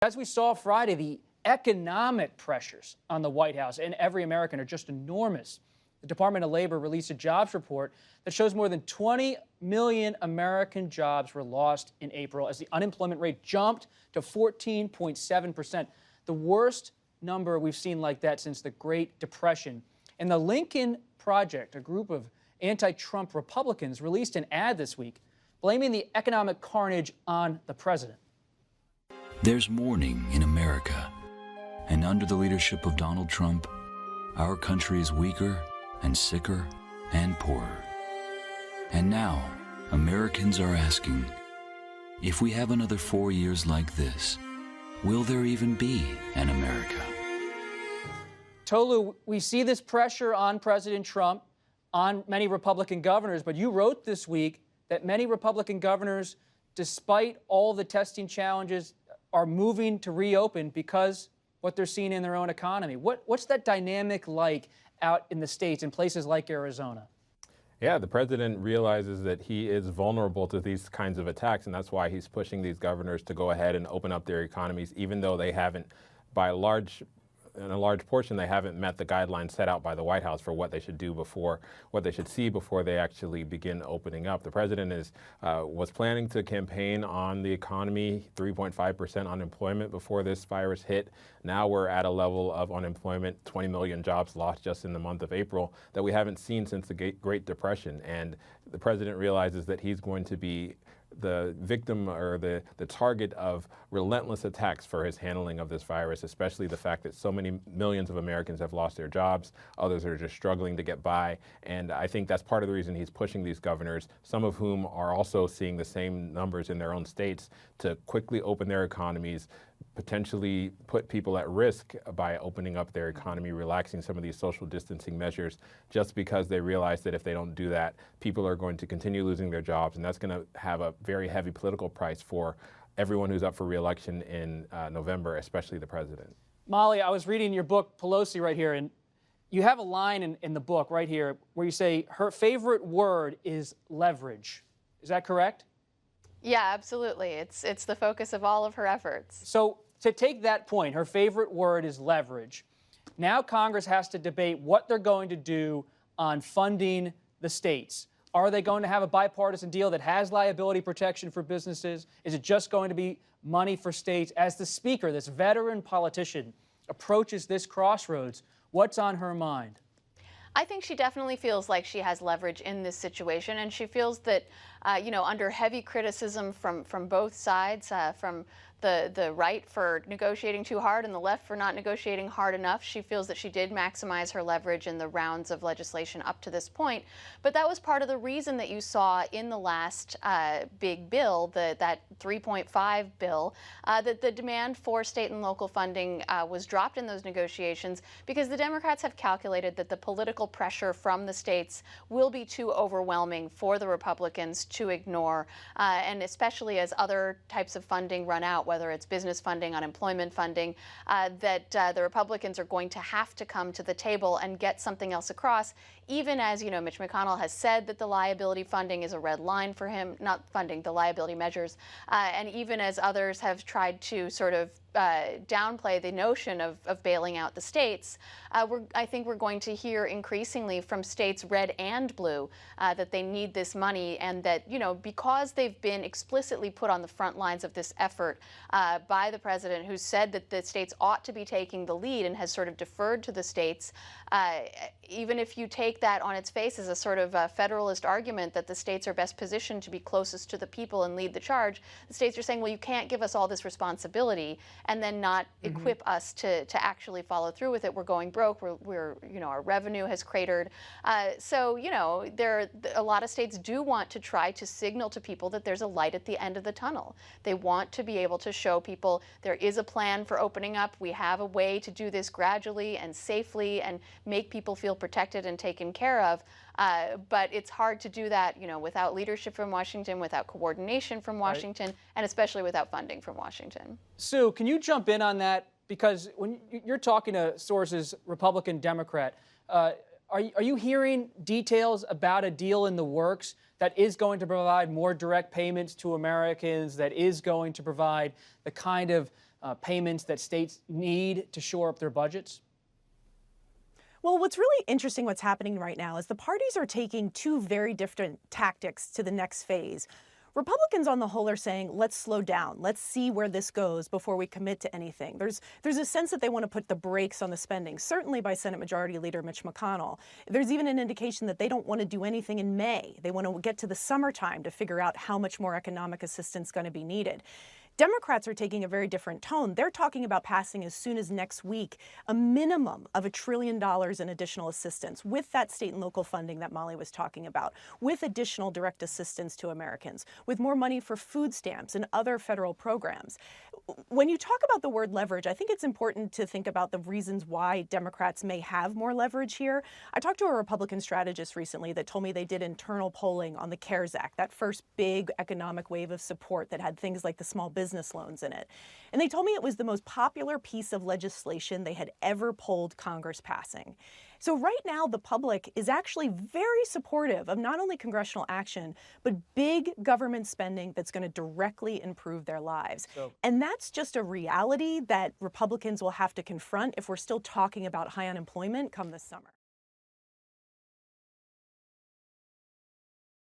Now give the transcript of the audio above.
As we saw Friday, the economic pressures on the White House and every American are just enormous. The Department of Labor released a jobs report that shows more than 20 million American jobs were lost in April as the unemployment rate jumped to 14.7%, the worst number we've seen like that since the Great Depression. And the Lincoln Project, a group of anti-Trump Republicans, released an ad this week blaming the economic carnage on the president. There's mourning in America, and under the leadership of Donald Trump, our country is weaker and sicker and poorer. And now, Americans are asking, if we have another 4 years like this, will there even be an America? Tolu, we see this pressure on President Trump, on many Republican governors, but you wrote this week that many Republican governors, despite all the testing challenges, are moving to reopen because what they're seeing in their own economy. What's that dynamic like out in the states, in places like Arizona? Yeah, the president realizes that he is vulnerable to these kinds of attacks, and that's why he's pushing these governors to go ahead and open up their economies, even though they haven't, in a large portion, they haven't met the guidelines set out by the White House for what they should do what they should see before they actually begin opening up. The president was planning to campaign on the economy, 3.5% unemployment before this virus hit. Now we're at a level of unemployment, 20 million jobs lost just in the month of April, that we haven't seen since the Great Depression. And the president realizes that he's going to be the victim or the target of relentless attacks for his handling of this virus, especially the fact that so many millions of Americans have lost their jobs. Others are just struggling to get by. And I think that's part of the reason he's pushing these governors, some of whom are also seeing the same numbers in their own states, to quickly open their economies, potentially put people at risk by opening up their economy, relaxing some of these social distancing measures, just because they realize that if they don't do that, people are going to continue losing their jobs, and that's going to have a very heavy political price for everyone who's up for re-election in November, especially the president. Molly, I was reading your book, Pelosi, right here, and you have a line in the book right here where you say her favorite word is leverage. Is that correct? Yeah, absolutely. It's the focus of all of her efforts. So to take that point, her favorite word is leverage. Now Congress has to debate what they're going to do on funding the states. Are they going to have a bipartisan deal that has liability protection for businesses? Is it just going to be money for states? As the speaker, this veteran politician, approaches this crossroads, what's on her mind? I think she definitely feels like she has leverage in this situation, and she feels that, under heavy criticism from both sides, from the right for negotiating too hard and the left for not negotiating hard enough, she feels that she did maximize her leverage in the rounds of legislation up to this point. But that was part of the reason that you saw in the last big bill, that 3.5 bill, that the demand for state and local funding was dropped in those negotiations, because the Democrats have calculated that the political pressure from the states will be too overwhelming for the Republicans to ignore, and especially as other types of funding run out, whether it's business funding, unemployment funding, that the Republicans are going to have to come to the table and get something else across, even as, Mitch McConnell has said that the liability funding is a red line for him, not funding, the liability measures, and even as others have tried to sort of downplay the notion of bailing out the states, I think we're going to hear increasingly from states, red and blue, that they need this money, and that, because they've been explicitly put on the front lines of this effort by the president, who said that the states ought to be taking the lead and has sort of deferred to the states, even if you take that on its face as a sort of federalist argument that the states are best positioned to be closest to the people and lead the charge, the states are saying, well, you can't give us all this responsibility and then not equip us to actually follow through with it. We're going broke. We're our revenue has cratered. So a lot of states do want to try to signal to people that there's a light at the end of the tunnel. They want to be able to show people there is a plan for opening up. We have a way to do this gradually and safely and make people feel protected and taken care of. But it's hard to do that, without leadership from Washington, without coordination from Washington, right, and especially without funding from Washington. Sue, can you jump in on that? Because when you're talking to sources, Republican, Democrat, are you hearing details about a deal in the works that is going to provide more direct payments to Americans, that is going to provide the kind of payments that states need to shore up their budgets? Well, what's really interesting what's happening right now is the parties are taking two very different tactics to the next phase. Republicans on the whole are saying, let's slow down. Let's see where this goes before we commit to anything. There's a sense that they want to put the brakes on the spending, certainly by Senate Majority Leader Mitch McConnell. There's even an indication that they don't want to do anything in May. They want to get to the summertime to figure out how much more economic assistance is going to be needed. Democrats are taking a very different tone. They're talking about passing as soon as next week a minimum of $1 trillion in additional assistance with that state and local funding that Molly was talking about, with additional direct assistance to Americans, with more money for food stamps and other federal programs. When you talk about the word leverage, I think it's important to think about the reasons why Democrats may have more leverage here. I talked to a Republican strategist recently that told me they did internal polling on the CARES Act, that first big economic wave of support that had things like the small business loans in it. And they told me it was the most popular piece of legislation they had ever polled Congress passing. So right now, the public is actually very supportive of not only congressional action, but big government spending that's going to directly improve their lives. And that's just a reality that Republicans will have to confront if we're still talking about high unemployment come this summer.